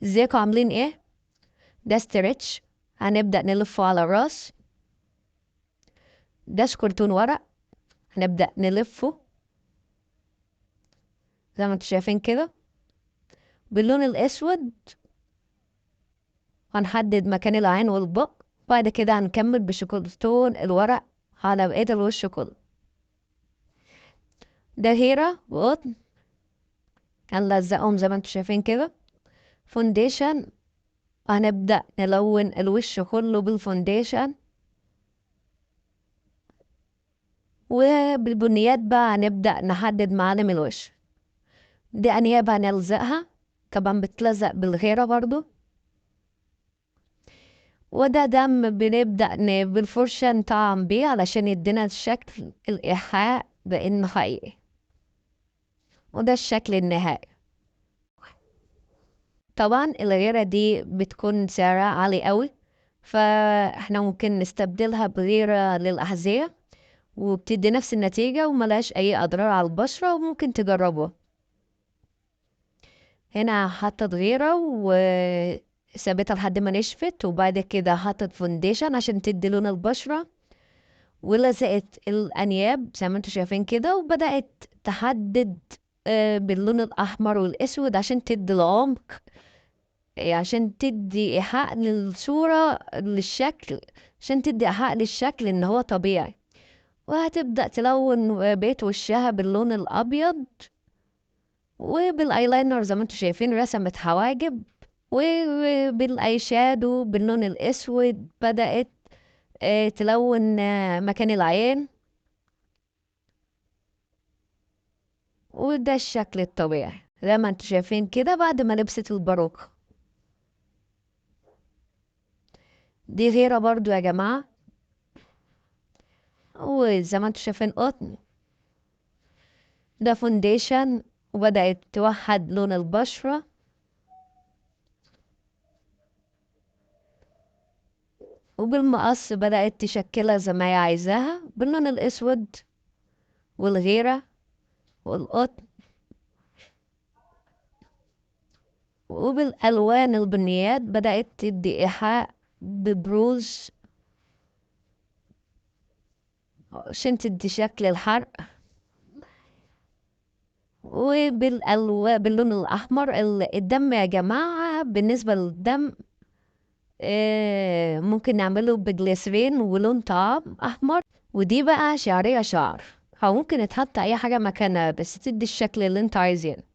ازيكم عاملين ايه؟ ده ستريتش. هنبدأ نلفه على الراس. ده شكرتون ورق. هنبدأ نلفه زي ما انتم شايفين كده باللون الأسود. هنحدد مكان العين والبق. بعد كده هنكمل بشكرتون الورق على بقية الوش كله. ده هيرة وقطن. هنلزقهم زي ما انتم شايفين كده. فونديشن. هنبدأ نلون الوش كله بالفونديشن، وبالبنيات بقى هنبدأ نحدد معالم الوش. دي أنياب هنلزقها، كمان بتلزق بالغيرة برضو. وده دم بنبدأ بالفرشة نطعم بيه علشان يدينا الشكل الإيحاء بإنه حقيقي. وده الشكل النهائي. طبعا الغيرة دي بتكون سعرها عالي قوي، فاحنا ممكن نستبدلها بغيرة للأحذية، وبتدي نفس النتيجة وملهاش أي أضرار على البشرة، وممكن تجربوها. هنا حطت غيرة وسابتها لحد ما نشفت، وبعد كده حطت فونديشن عشان تدي لون البشرة، ولزقت الأنياب زي ما انتوا شايفين كده، وبدأت تحدد باللون الأحمر والأسود عشان تدي العمق، عشان تدي إيحاء للصورة للشكل، عشان تدي إيحاء للشكل إن هو طبيعي. وهتبدأ تلون بيت وشها باللون الأبيض، وبالايلاينر زي ما انتوا شايفين رسمت حواجب، وبالاي شادو باللون الاسود بدأت تلون مكان العين. وده الشكل الطبيعي زي ما انتوا شايفين كده بعد ما لبست الباروكة. دي غيرة برضو يا جماعة، وزي ما انتوا شايفين قطن. ده فونديشن، وبدأت توحد لون البشرة، وبالمقص بدأت تشكلها زي ما هي عايزاها باللون الأسود والغيرة والقطن، وبالألوان البنيات بدأت تدي إيحاء ببروز عشان تدي شكل الحرق. باللون الأحمر الدم يا جماعة، بالنسبة للدم ممكن نعمله بجليسرين ولون طعام أحمر. ودي بقى شعرية شعر، أو ممكن يتحط أي حاجة مكانها بس تدي الشكل اللي انت عايزينه.